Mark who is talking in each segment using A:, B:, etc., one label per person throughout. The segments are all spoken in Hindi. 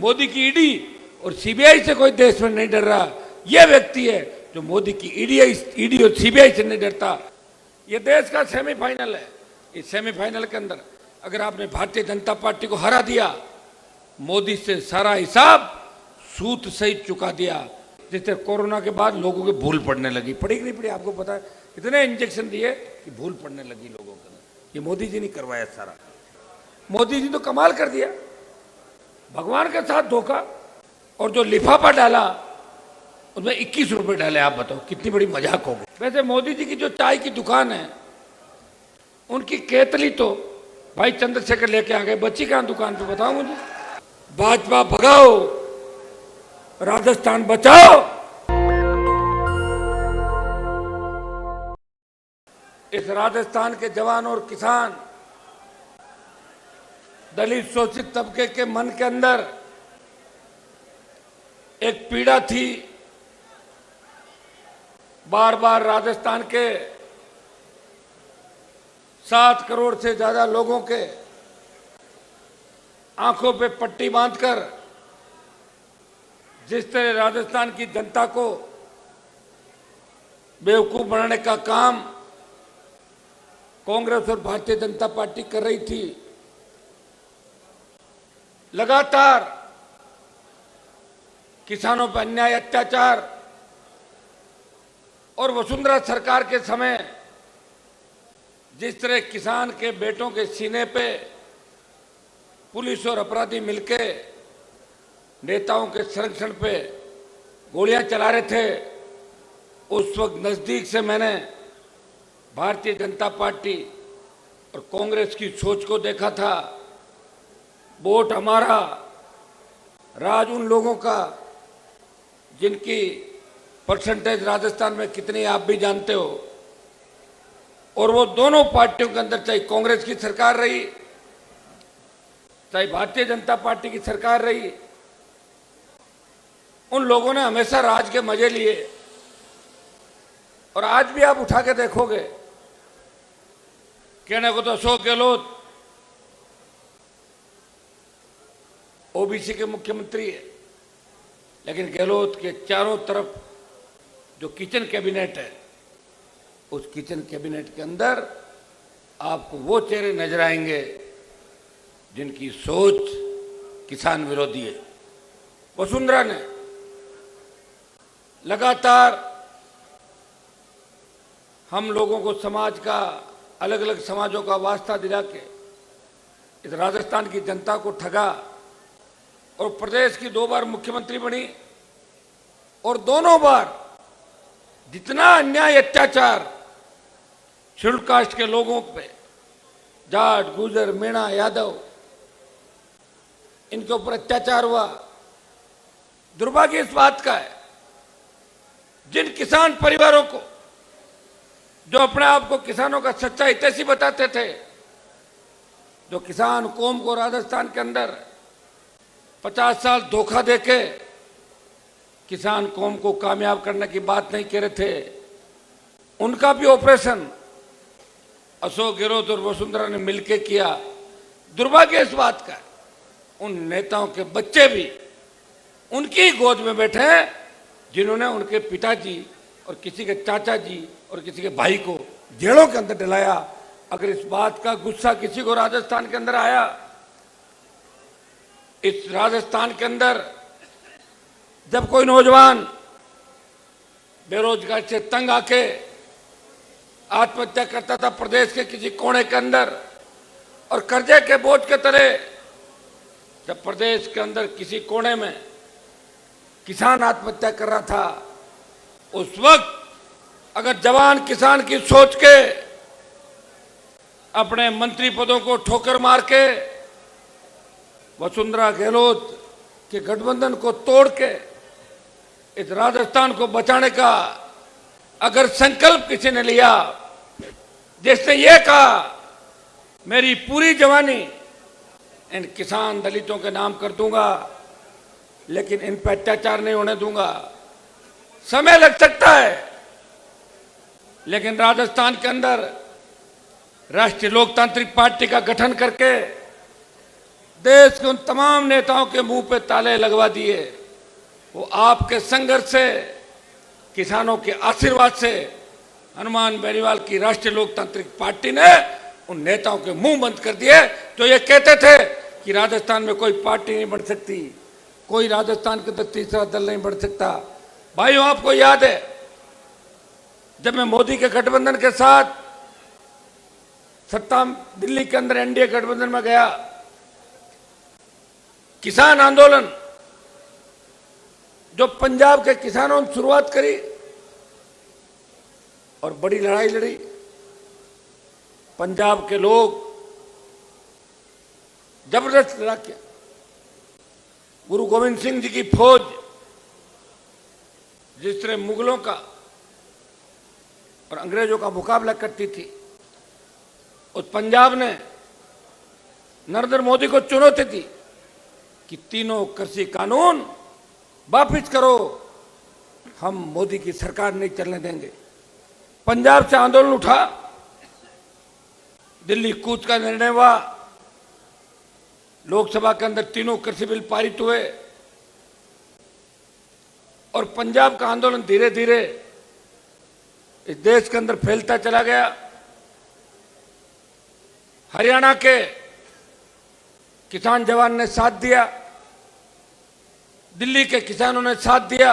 A: मोदी की ईडी और सीबीआई से कोई देश में नहीं डर रहा, यह व्यक्ति है जो मोदी की ईडी और सीबीआई से नहीं डरता। यह देश का सेमीफाइनल है। इस सेमीफाइनल के अंदर अगर आपने भारतीय जनता पार्टी को हरा दिया, मोदी से सारा हिसाब सूत सहित चुका दिया। जिससे कोरोना के बाद लोगों की भूल पड़ने लगी, पड़ी कि नहीं पड़ी आपको पता है। इतने इंजेक्शन दिए कि भूल पड़ने लगी लोगों के अंदर। ये मोदी जी ने करवाया सारा। मोदी जी तो कमाल कर दिया, भगवान के साथ धोखा। और जो लिफाफा डाला उसमें 21 रुपए डाले। आप बताओ कितनी बड़ी मजाक होगी। वैसे मोदी जी की जो चाय की दुकान है, उनकी केतली तो भाई चंद्रशेखर लेके आ गए। बच्ची कहां दुकान पे, बताओ मुझे। भाजपा भगाओ, राजस्थान बचाओ। इस राजस्थान के जवान और किसान, दलित शोषित तबके के मन के अंदर एक पीड़ा थी। बार बार राजस्थान के 7 करोड़ से ज्यादा लोगों के आंखों पे पट्टी बांधकर जिस तरह राजस्थान की जनता को बेवकूफ बनाने का काम कांग्रेस और भारतीय जनता पार्टी कर रही थी, लगातार किसानों पर अन्याय, अत्याचार, और वसुंधरा सरकार के समय जिस तरह किसान के बेटों के सीने पे पुलिस और अपराधी मिलके नेताओं के संरक्षण पे गोलियां चला रहे थे, उस वक्त नजदीक से मैंने भारतीय जनता पार्टी और कांग्रेस की सोच को देखा था। वोट हमारा, राज उन लोगों का जिनकी परसेंटेज राजस्थान में कितनी आप भी जानते हो। और वो दोनों पार्टियों के अंदर, चाहे कांग्रेस की सरकार रही, चाहे भारतीय जनता पार्टी की सरकार रही, उन लोगों ने हमेशा राज के मजे लिए। और आज भी आप उठा के देखोगे, कहने को तो अशोक गहलोत ओबीसी के मुख्यमंत्री है, लेकिन गहलोत के चारों तरफ जो किचन कैबिनेट है, उस किचन कैबिनेट के अंदर आपको वो चेहरे नजर आएंगे जिनकी सोच किसान विरोधी है। वसुंधरा ने लगातार हम लोगों को समाज का, अलग अलग समाजों का वास्ता दिला के इस राजस्थान की जनता को ठगा और प्रदेश की 2 बार मुख्यमंत्री बनी। और दोनों बार जितना अन्याय, अत्याचार शेड्यूल कास्ट के लोगों पे, जाट, गुजर, मीणा, यादव, इनके ऊपर अत्याचार हुआ। दुर्भाग्य इस बात का है, जिन किसान परिवारों को, जो अपने आप को किसानों का सच्चा हितैषी बताते थे, जो किसान कौम को राजस्थान के अंदर 50 साल धोखा देके किसान कौम को कामयाब करने की बात नहीं कह रहे थे, उनका भी ऑपरेशन अशोक गहलोत और वसुंधरा ने मिलकर किया। दुर्भाग्य इस बात का है, उन नेताओं के बच्चे भी उनकी गोद में बैठे हैं जिन्होंने उनके पिताजी और किसी के चाचा जी और किसी के भाई को जेलों के अंदर डलाया। अगर इस बात का गुस्सा किसी को राजस्थान के अंदर आया, इस राजस्थान के अंदर जब कोई नौजवान बेरोजगार से तंग आके आत्महत्या करता था प्रदेश के किसी कोने के अंदर, और कर्जे के बोझ के तले जब प्रदेश के अंदर किसी कोने में किसान आत्महत्या कर रहा था, उस वक्त अगर जवान किसान की सोच के अपने मंत्री पदों को ठोकर मार के वसुंधरा गहलोत के गठबंधन को तोड़ के इस राजस्थान को बचाने का अगर संकल्प किसी ने लिया, जिसने ये कहा मेरी पूरी जवानी इन किसान दलितों के नाम कर दूंगा, लेकिन इन पर अत्याचार नहीं होने दूंगा। समय लग सकता है, लेकिन राजस्थान के अंदर राष्ट्रीय लोकतांत्रिक पार्टी का गठन करके देश के उन तमाम नेताओं के मुंह पे ताले लगवा दिए। वो आपके संघर्ष से, किसानों के आशीर्वाद से हनुमान बेनीवाल की राष्ट्रीय लोकतांत्रिक पार्टी ने उन नेताओं के मुंह बंद कर दिए जो ये कहते थे कि राजस्थान में कोई पार्टी नहीं बढ़ सकती, कोई राजस्थान के अंदर तीसरा दल नहीं बढ़ सकता। भाइयों, आपको याद है जब मैं मोदी के गठबंधन के साथ सत्ता दिल्ली के अंदर एनडीए गठबंधन में गया, किसान आंदोलन जो पंजाब के किसानों ने शुरुआत करी और बड़ी लड़ाई लड़ी। पंजाब के लोग जबरदस्त लड़ा किया। गुरु गोविंद सिंह जी की फौज जिस तरह मुगलों का और अंग्रेजों का मुकाबला करती थी, उस पंजाब ने नरेंद्र मोदी को चुनौती दी कि तीनों कृषि कानून वापिस करो, हम मोदी की सरकार नहीं चलने देंगे। पंजाब से आंदोलन उठा, दिल्ली कूच का निर्णय हुआ, लोकसभा के अंदर तीनों कृषि बिल पारित हुए और पंजाब का आंदोलन धीरे धीरे इस देश के अंदर फैलता चला गया। हरियाणा के किसान जवान ने साथ दिया, दिल्ली के किसानों ने साथ दिया,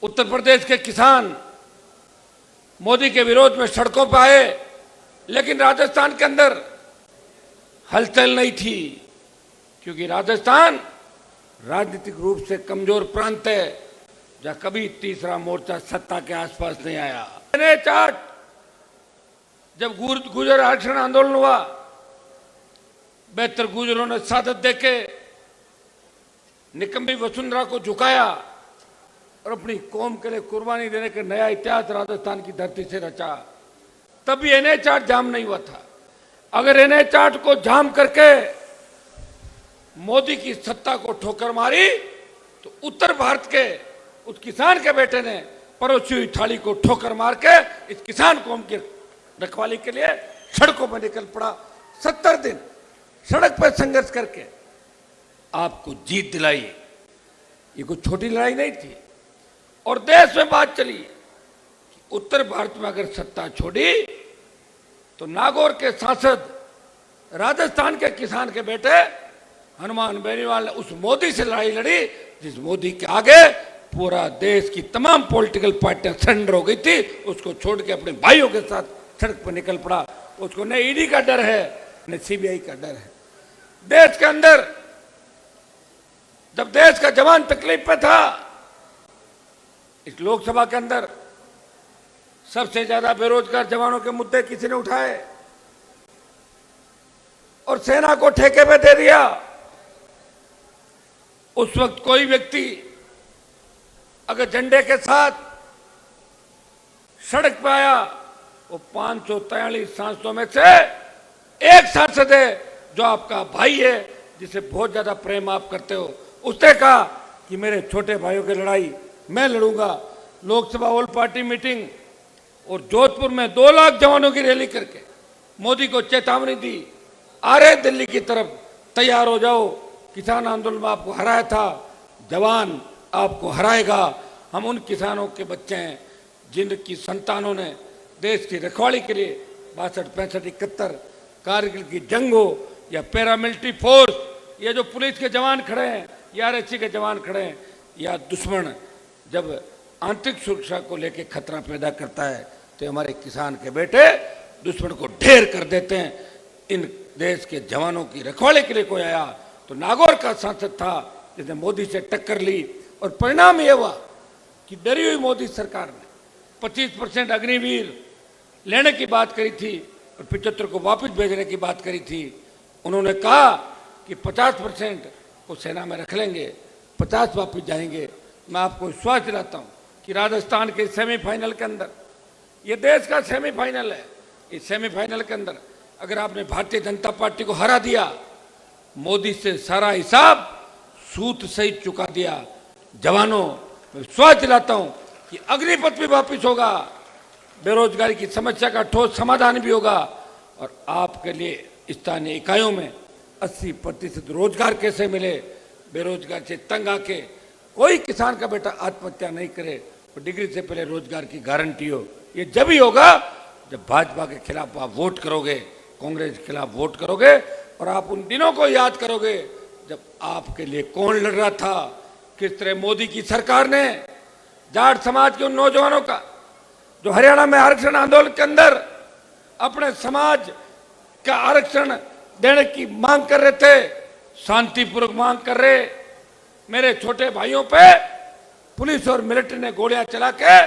A: उत्तर प्रदेश के किसान मोदी के विरोध में सड़कों पर आए, लेकिन राजस्थान के अंदर हलचल नहीं थी क्योंकि राजस्थान राजनीतिक रूप से कमजोर प्रांत है जहां कभी तीसरा मोर्चा सत्ता के आसपास नहीं आया। NH-8 जब गुर्जर आरक्षण आंदोलन हुआ, 72 गुर्जरों ने शहादत देके निकम्मी वसुंधरा को झुकाया और अपनी कौम के लिए कुर्बानी देने का नया इतिहास राजस्थान की धरती से रचा। तभी NH-8 जाम नहीं हुआ था। अगर NH-8 को जाम करके मोदी की सत्ता को ठोकर मारी तो उत्तर भारत के उस किसान के बेटे ने परोसी हुई थाली को ठोकर मार के इस किसान कौम की रखवाली के लिए सड़कों पर निकल पड़ा। 70 दिन सड़क पर संघर्ष करके आपको जीत दिलाई। ये कोई छोटी लड़ाई नहीं थी। और देश में बात चली कि उत्तर भारत में अगर सत्ता छोड़ी तो नागौर के सांसद, राजस्थान के किसान के बेटे हनुमान बेनीवाल ने उस मोदी से लड़ाई लड़ी जिस मोदी के आगे पूरा देश की तमाम पॉलिटिकल पार्टियां सरेंडर हो गई थी। उसको छोड़ के अपने भाइयों के साथ सड़क पर निकल पड़ा। उसको न ईडी का डर है न सीबीआई का डर है। देश के अंदर जब देश का जवान तकलीफ पे था, इस लोकसभा के अंदर सबसे ज्यादा बेरोजगार जवानों के मुद्दे किसी ने उठाए और सेना को ठेके पे दे दिया। उस वक्त कोई व्यक्ति अगर झंडे के साथ सड़क पे आया, वो 543 सांसदों में से एक सांसद है जो आपका भाई है, जिसे बहुत ज्यादा प्रेम आप करते हो। उसने कहा कि मेरे छोटे भाइयों की लड़ाई मैं लड़ूंगा। लोकसभा ऑल पार्टी मीटिंग और जोधपुर में 2 लाख जवानों की रैली करके मोदी को चेतावनी दी, आ रहे दिल्ली की तरफ, तैयार हो जाओ, किसान आंदोलन में आपको हराया था, जवान आपको हराएगा। हम उन किसानों के बच्चे हैं जिनकी संतानों ने देश की रखवाली के लिए 62, 65, 71 कारगिल की जंग हो या पैरामिलिट्री फोर्स, ये जो पुलिस के जवान खड़े हैं या आरएससी के जवान खड़े हैं, या दुश्मन जब आंतरिक सुरक्षा को लेकर खतरा पैदा करता है तो हमारे किसान के बेटे दुश्मन को ढेर कर देते हैं। इन देश के जवानों की रखवाली के लिए कोई आया तो नागौर का सांसद था जिसने मोदी से टक्कर ली और परिणाम यह हुआ कि डरी हुई मोदी सरकार ने 25% अग्निवीर लेने की बात करी थी और 75 को वापस भेजने की बात करी थी। उन्होंने कहा कि 50% को सेना में रख लेंगे, 50 वापस जाएंगे। मैं आपको विश्वास दिलाता हूं कि राजस्थान के सेमीफाइनल के अंदर, ये देश का सेमीफाइनल है, इस सेमीफाइनल के अंदर अगर आपने भारतीय जनता पार्टी को हरा दिया, मोदी से सारा हिसाब सूत सहित चुका दिया। जवानों, मैं विश्वास दिलाता हूं कि अग्निपथ भी वापिस होगा, बेरोजगारी की समस्या का ठोस समाधान भी होगा और आपके लिए स्थानीय इकाइयों में 80% रोजगार कैसे मिले, बेरोजगार से तंग आके कोई किसान का बेटा आत्महत्या नहीं करे और डिग्री से पहले रोजगार की गारंटी हो। ये जब ही होगा जब भाजपा के खिलाफ आप वोट करोगे, कांग्रेस के खिलाफ वोट करोगे और आप उन दिनों को याद करोगे जब आपके लिए कौन लड़ रहा था, किस तरह मोदी की सरकार ने जाट समाज के उन नौजवानों का जो हरियाणा में आरक्षण आंदोलन के अंदर अपने समाज का आरक्षण देने की मांग कर रहे थे, शांतिपूर्वक मांग कर रहे, मेरे छोटे भाइयों पे पुलिस और मिलिट्री ने गोलियां चला के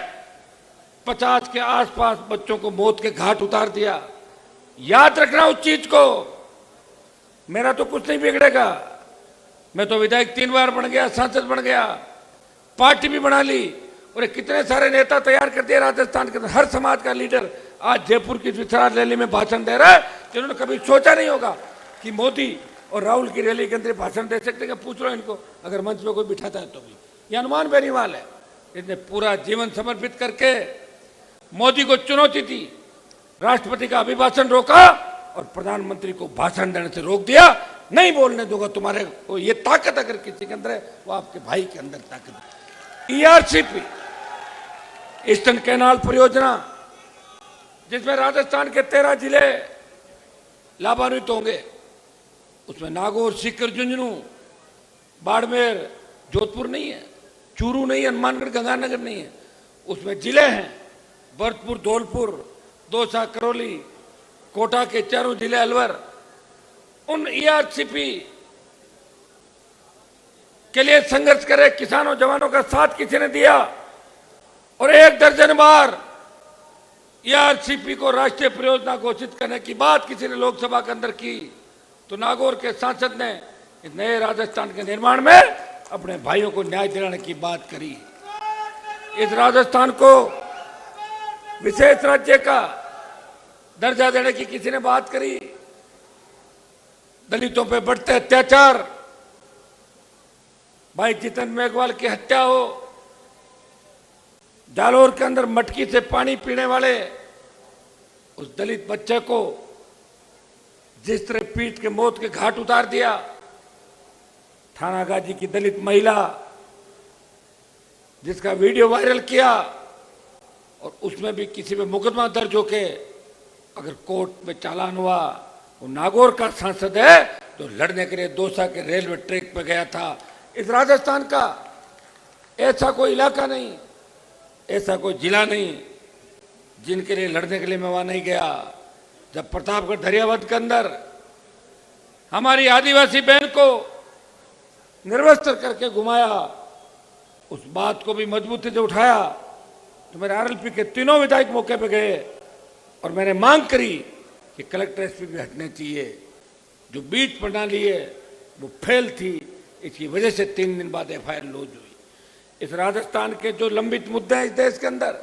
A: 50 के आसपास बच्चों को मौत के घाट उतार दिया। याद रखना उस चीज को। मेरा तो कुछ नहीं बिगड़ेगा, मैं तो विधायक 3 बार बन गया, सांसद बन गया, पार्टी भी बना ली और कितने सारे नेता तैयार कर दिए राजस्थान के। हर समाज का लीडर आज जयपुर की विश्राम रैली में भाषण दे रहा है, जिन्होंने कभी सोचा नहीं होगा कि मोदी और राहुल की रैली के अंदर भाषण दे सकते हैं। पूछ लो इनको, अगर मंच पे कोई बिठाता है तो भी। ये हनुमान बेनीवाल है, इसने पूरा जीवन समर्पित करके मोदी को चुनौती दी, राष्ट्रपति का अभिभाषण रोका और प्रधानमंत्री को भाषण देने से रोक दिया। नहीं बोलने दूंगा तुम्हारे को। ये ताकत अगर किसी के अंदर है वो आपके भाई के अंदर ताकत है। ERCP ईस्टर्न कैनाल परियोजना जिसमें राजस्थान के 13 जिले लाभान्वित होंगे, उसमें नागौर, सीकर, झुंझुनू, बाड़मेर, जोधपुर नहीं है, चूरू नहीं है, हनुमानगढ़, गंगानगर नहीं है। उसमें जिले हैं भरतपुर, धौलपुर, दौसा, करौली, कोटा के चारों जिले, अलवर। उन ERCP के लिए संघर्ष करे किसानों जवानों का साथ किसी ने दिया और 1 दर्जन बार ERCP को राष्ट्रीय परियोजना घोषित करने की बात किसी ने लोकसभा के अंदर की, तो नागौर के सांसद ने इस नए राजस्थान के निर्माण में अपने भाइयों को न्याय दिलाने की बात करी। इस राजस्थान को विशेष राज्य का दर्जा देने की किसी ने बात करी। दलितों पे बढ़ते अत्याचार, भाई जितन मेघवाल की हत्या हो, जालोर के अंदर मटकी से पानी पीने वाले उस दलित बच्चे को जिस तरह पीट के मौत के घाट उतार दिया, थानागाजी की दलित महिला जिसका वीडियो वायरल किया और उसमें भी किसी पे मुकदमा दर्ज होके अगर कोर्ट में चालान हुआ, वो नागौर का सांसद है जो लड़ने के लिए दौसा के रेलवे ट्रैक पे गया था। इस राजस्थान का ऐसा कोई इलाका नहीं, ऐसा कोई जिला नहीं जिनके लिए लड़ने के लिए मैं वहां नहीं गया। जब प्रतापगढ़ दरियावद के अंदर हमारी आदिवासी बहन को निर्वस्त्र करके घुमाया, उस बात को भी मजबूती से उठाया, तो मेरे RLP के तीनों विधायक मौके पे गए और मैंने मांग करी कि कलेक्टर SP भी हटने चाहिए। जो बीट प्रणाली है वो फेल थी, इसकी वजह से 3 दिन बाद FIR लॉन्च हुई। इस राजस्थान के जो लंबित मुद्दे हैं इस देश के अंदर,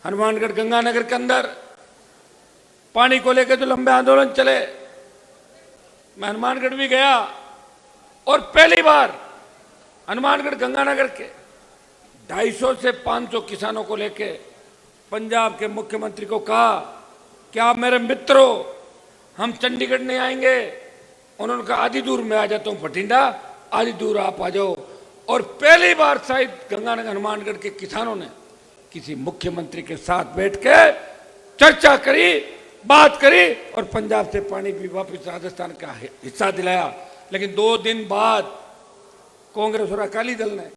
A: हनुमानगढ़, गंगानगर के अंदर पानी को लेकर जो लंबे आंदोलन चले, मैं हनुमानगढ़ भी गया और पहली बार हनुमानगढ़, गंगानगर के 250 से 500 किसानों को लेके पंजाब के मुख्यमंत्री को कहा कि आप मेरे मित्र हो, हम चंडीगढ़ नहीं आएंगे। उन्होंने कहा आधी दूर में आ जाता हूँ बठिंडा, आधी दूर आप आ जाओ। और पहली बार शायद गंगानगर, हनुमानगढ़ के किसानों ने किसी मुख्यमंत्री के साथ बैठ के चर्चा करी, बात करी और पंजाब से पानी भी वापिस राजस्थान का हिस्सा दिलाया। लेकिन 2 दिन बाद कांग्रेस और अकाली दल ने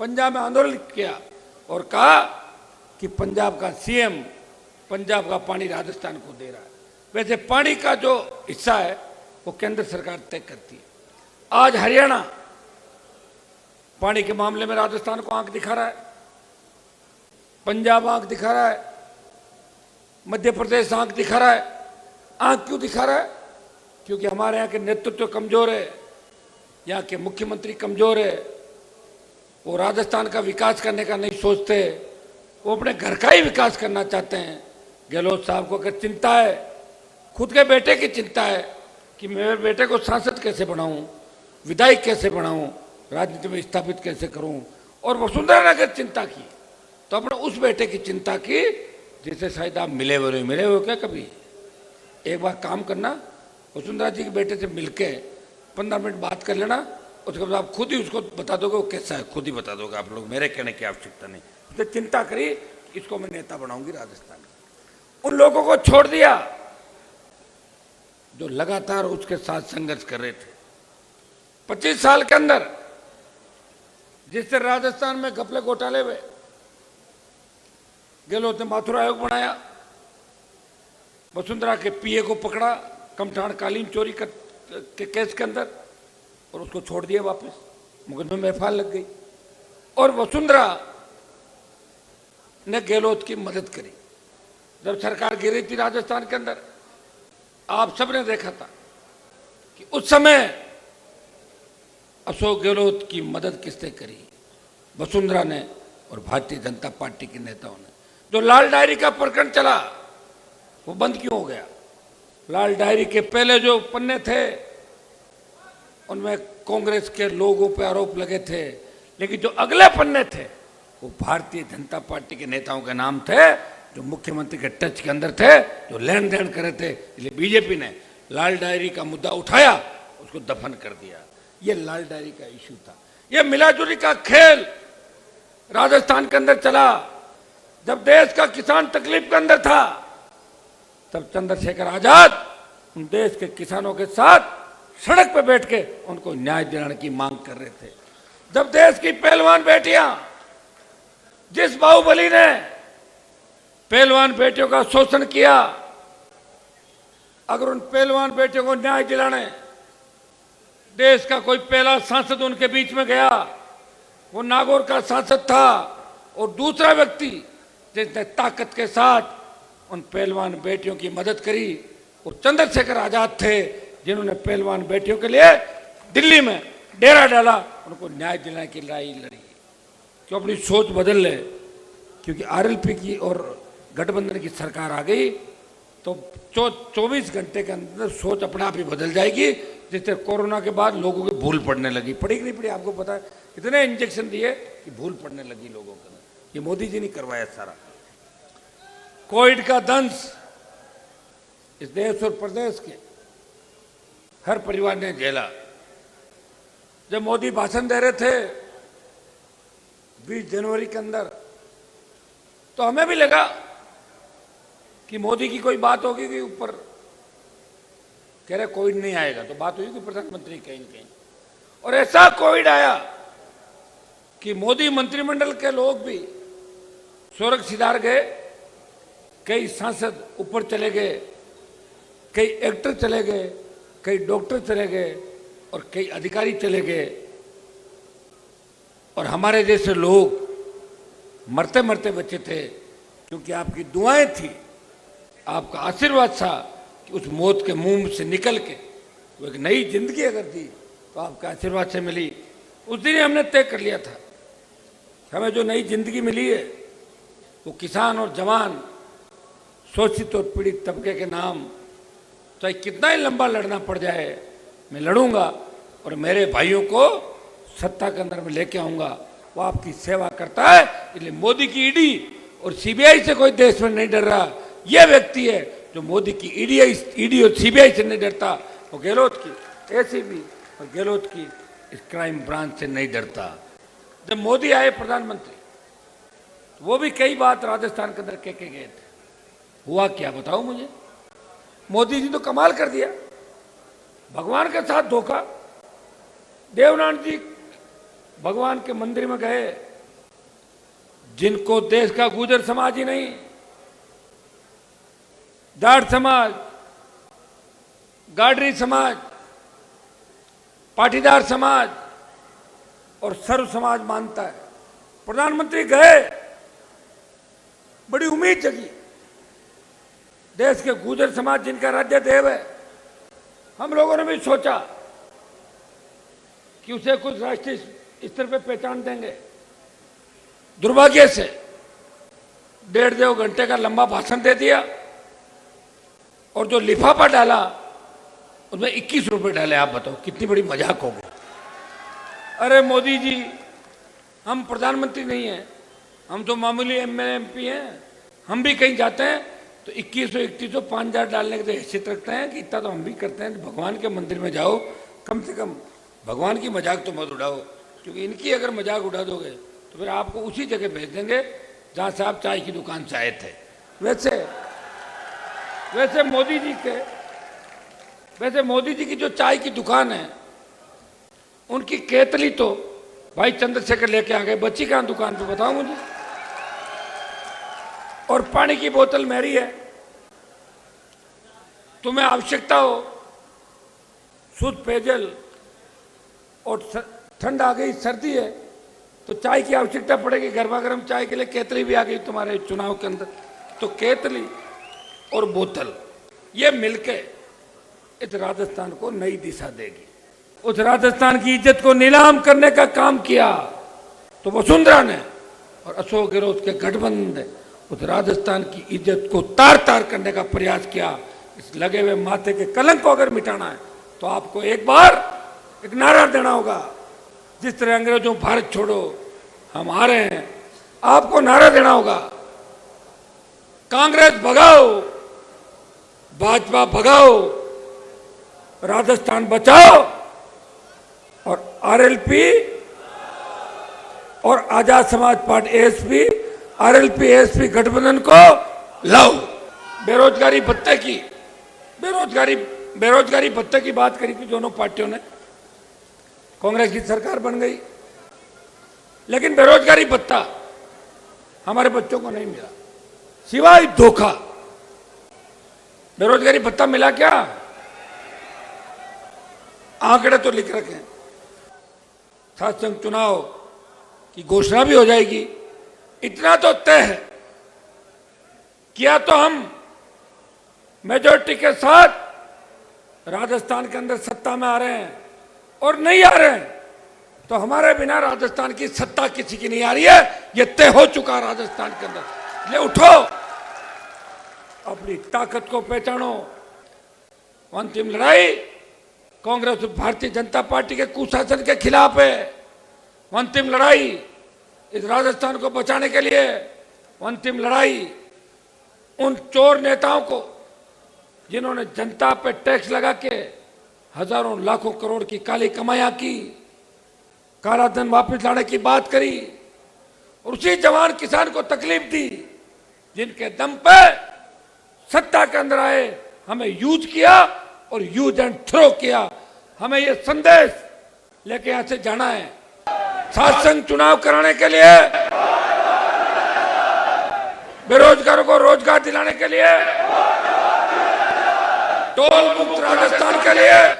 A: पंजाब में आंदोलन किया और कहा कि पंजाब का CM पंजाब का पानी राजस्थान को दे रहा है। वैसे पानी का जो हिस्सा है वो केंद्र सरकार तय करती है। आज हरियाणा पानी के मामले में राजस्थान को आंख दिखा रहा है, पंजाब आंख दिखा रहा है, मध्य प्रदेश आंख दिखा रहा है। आंख क्यों दिखा रहा है? क्योंकि हमारे यहाँ के नेतृत्व कमजोर है, यहाँ के मुख्यमंत्री कमजोर है। वो राजस्थान का विकास करने का नहीं सोचते, वो अपने घर का ही विकास करना चाहते हैं। गहलोत साहब को अगर चिंता है, खुद के बेटे की चिंता है कि मेरे बेटे को सांसद कैसे बनाऊं, विधायक कैसे बनाऊं, राजनीति में स्थापित कैसे करूं, और वसुंधरा ने अगर चिंता की तो अपने उस बेटे की चिंता की जिसे शायद आप मिले हुए कभी। एक बार काम करना, वसुंधरा जी के बेटे से मिलके 15 मिनट बात कर लेना, उसके बाद आप खुद ही उसको बता दोगे वो कैसा है, खुद ही बता दोगे आप लोग, मेरे कहने की आवश्यकता नहीं। तो चिंता करी, इसको मैं नेता बनाऊंगी राजस्थान में। उन लोगों को छोड़ दिया जो लगातार उसके साथ संघर्ष कर रहे थे। 25 साल के अंदर जिससे राजस्थान में घपले घोटाले हुए, गहलोत ने माथुर आयोग बनाया, वसुंधरा के पीए को पकड़ा कमठान कालीन चोरी के केस के अंदर और उसको छोड़ दिया वापस, मुकदमे में एफआईआर लग गई। और वसुंधरा ने गहलोत की मदद करी जब सरकार गिर रही थी राजस्थान के अंदर। आप सबने देखा था कि उस समय अशोक गहलोत की मदद किसने करी? वसुंधरा ने और भारतीय जनता पार्टी के नेताओं ने। जो लाल डायरी का प्रकरण चला वो बंद क्यों हो गया? लाल डायरी के पहले जो पन्ने थे उनमें कांग्रेस के लोगों पे आरोप लगे थे, लेकिन जो अगले पन्ने थे वो भारतीय जनता पार्टी के नेताओं के नाम थे, जो मुख्यमंत्री के टच के अंदर थे, जो लेन देन कर रहे थे। इसलिए बीजेपी ने लाल डायरी का मुद्दा उठाया, उसको दफन कर दिया। ये लाल डायरी का इशू था। ये मिलाजुली का खेल राजस्थान के अंदर चला। जब देश का किसान तकलीफ के अंदर था तब चंद्रशेखर आजाद उन देश के किसानों के साथ सड़क पर बैठ के उनको न्याय दिलाने की मांग कर रहे थे। जब देश की पहलवान बेटियां, जिस बाहुबली ने पहलवान बेटियों का शोषण किया, अगर उन पहलवान बेटियों को न्याय दिलाने देश का कोई पहला सांसद उनके बीच में गया, वो नागौर का सांसद था, और दूसरा व्यक्ति जिसने ताकत के साथ उन पहलवान बेटियों की मदद करी वो चंद्रशेखर आजाद थे, जिन्होंने पहलवान बेटियों के लिए दिल्ली में डेरा डाला, उनको न्याय दिलाने की लड़ाई लड़ी। क्यों अपनी सोच बदल ले, क्योंकि आरएलपी की और गठबंधन की सरकार आ गई तो 24 घंटे के अंदर सोच अपने आप ही बदल जाएगी। जिससे कोरोना के बाद लोगों की भूल पड़ने लगी, पड़ी कि नहीं पड़ी आपको पता है? इतने इंजेक्शन दिए कि भूल पड़ने लगी लोगों को। ये मोदी जी ने करवाया सारा। कोविड का दंश इस देश और प्रदेश के हर परिवार ने झेला। जब मोदी भाषण दे रहे थे 20 जनवरी के अंदर, तो हमें भी लगा कि मोदी की कोई बात होगी कि ऊपर कह रहे कोविड नहीं आएगा, तो बात हुई कि प्रधानमंत्री कहीं कहीं, और ऐसा कोविड आया कि मोदी मंत्रिमंडल के लोग भी स्वर्ग सिधार गए। कई सांसद ऊपर चले गए, कई एक्टर चले गए, कई डॉक्टर चले गए और कई अधिकारी चले गए, और हमारे जैसे लोग मरते मरते बचे थे, क्योंकि आपकी दुआएं थी, आपका आशीर्वाद था कि उस मौत के मुंह से निकल के वो एक नई जिंदगी अगर दी तो आपके आशीर्वाद से मिली। उस दिन हमने तय कर लिया था हमें जो नई जिंदगी मिली है वो किसान और जवान, शोषित और पीड़ित तबके के नाम, चाहे कितना ही लंबा लड़ना पड़ जाए मैं लड़ूंगा, और मेरे भाइयों को सत्ता के अंदर में लेके आऊंगा। वो आपकी सेवा करता है। इसलिए मोदी की ईडी और सीबीआई से कोई देश में नहीं डर रहा। यह व्यक्ति है जो मोदी की ईडी और सीबीआई से नहीं डरता, वो गहलोत की एसीबी और गहलोत की इस क्राइम ब्रांच से नहीं डरता। जब मोदी आए प्रधानमंत्री, वो भी कई बात राजस्थान के अंदर कह के गए थे। हुआ क्या बताओ मुझे? मोदी जी तो कमाल कर दिया, भगवान के साथ धोखा। देवनाथ जी भगवान के मंदिर में गए, जिनको देश का गुर्जर समाज ही नहीं, जाट समाज, गाडरी समाज, पाटीदार समाज और सर्व समाज मानता है। प्रधानमंत्री गए, बड़ी उम्मीद जगी। देश के गुर्जर समाज जिनका राज्य देव है, हम लोगों ने भी सोचा कि उसे कुछ राष्ट्रीय स्तर पे पहचान देंगे। दुर्भाग्य से 1.5-2 घंटे का लंबा भाषण दे दिया, और जो लिफाफा डाला उसमें 21 रुपए डाले। आप बताओ कितनी बड़ी मजाक हो गई। अरे मोदी जी, हम प्रधानमंत्री नहीं हैं, हम तो मामूली एमएलए एमपी हैं। हम भी कहीं जाते हैं तो 2100 5,000 डालने की तो हैसियत रखते हैं कि इतना तो हम भी करते हैं। भगवान के मंदिर में जाओ, कम से कम भगवान की मजाक तो मत उड़ाओ, क्योंकि इनकी अगर मजाक उड़ा दोगे तो फिर आपको उसी जगह भेज देंगे जहाँ से आप चाय की दुकान से आए थे। वैसे मोदी जी की जो चाय की दुकान है, उनकी केतली तो भाई चंद्रशेखर लेके आ गए, बची कहाँ दुकान पे बताओ मुझे। और पानी की बोतल मेरी है, तुम्हें आवश्यकता हो शुद्ध पेयजल और ठंड आ गई, सर्दी है तो चाय की आवश्यकता पड़ेगी, गर्मा गर्म चाय के लिए केतली भी आ गई तुम्हारे चुनाव के अंदर। तो केतली और बोतल ये मिलके इस राजस्थान को नई दिशा देगी। उस राजस्थान की इज्जत को नीलाम करने का काम किया तो वसुंधरा ने और अशोक गहलोत के गठबंधन ने उस राजस्थान की इज्जत को तार तार करने का प्रयास किया। इस लगे हुए माथे के कलंक को अगर मिटाना है तो आपको एक बार एक नारा देना होगा। जिस तरह अंग्रेजों भारत छोड़ो हम आ रहे हैं, आपको नारा देना होगा, कांग्रेस भगाओ, भाजपा भगाओ, राजस्थान बचाओ और आरएलपी और Azad Samaj party ASP, RLP ASP गठबंधन को लाओ। बेरोजगारी भत्ते की बात करी थी दोनों पार्टियों ने, कांग्रेस की सरकार बन गई, लेकिन बेरोजगारी भत्ता हमारे बच्चों को नहीं मिला, सिवाय धोखा। बेरोजगारी भत्ता मिला क्या? आंकड़े तो लिख रखे हैं। शासन चुनाव की घोषणा भी हो जाएगी। इतना तो तय है, किया तो हम मेजॉरिटी के साथ राजस्थान के अंदर सत्ता में आ रहे हैं, और नहीं आ रहे हैं तो हमारे बिना राजस्थान की सत्ता किसी की नहीं आ रही है। ये तय हो चुका राजस्थान के अंदर। ले उठो, अपनी ताकत को पहचानो। अंतिम लड़ाई कांग्रेस भारतीय जनता पार्टी के कुशासन के खिलाफ है। अंतिम लड़ाई इस राजस्थान को बचाने के लिए, अंतिम लड़ाई उन चोर नेताओं को जिन्होंने जनता पे टैक्स लगा के हजारों लाखों करोड़ की काली कमाइयां की, काला धन वापस लाने की बात करी, और उसी जवान किसान को तकलीफ दी जिनके दम पे सत्ता के अंदर आए, हमें यूज किया और यूज एंड थ्रो किया। हमें यह संदेश लेके यहां से जाना है। शासन चुनाव कराने के लिए, बेरोजगारों को रोजगार दिलाने के लिए, टोल मुक्त राजस्थान के लिए,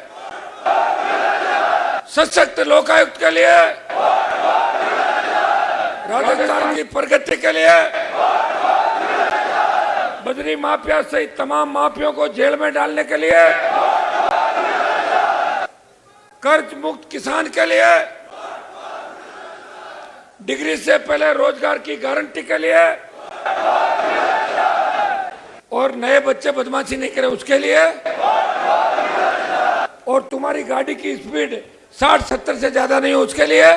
A: सशक्त लोकायुक्त के लिए, राजस्थान की प्रगति के लिए, बजरी माफिया सहित तमाम माफियों को जेल में डालने के लिए, कर्ज मुक्त किसान के लिए, डिग्री से पहले रोजगार की गारंटी के लिए, और नए बच्चे बदमाशी नहीं करे उसके लिए, और तुम्हारी गाड़ी की स्पीड 60-70 से ज्यादा नहीं हो उसके लिए।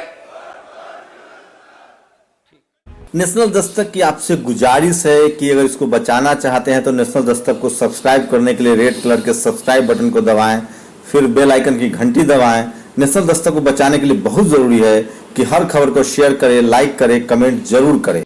B: नेशनल दस्तक की आपसे गुजारिश है कि अगर इसको बचाना चाहते हैं तो नेशनल दस्तक को सब्सक्राइब करने के लिए रेड कलर के सब्सक्राइब बटन को दबाएं, फिर बेल आइकन की घंटी दबाएं। नेशनल दस्तक को बचाने के लिए बहुत जरूरी है कि हर खबर को शेयर करें, लाइक करें, कमेंट जरूर करें।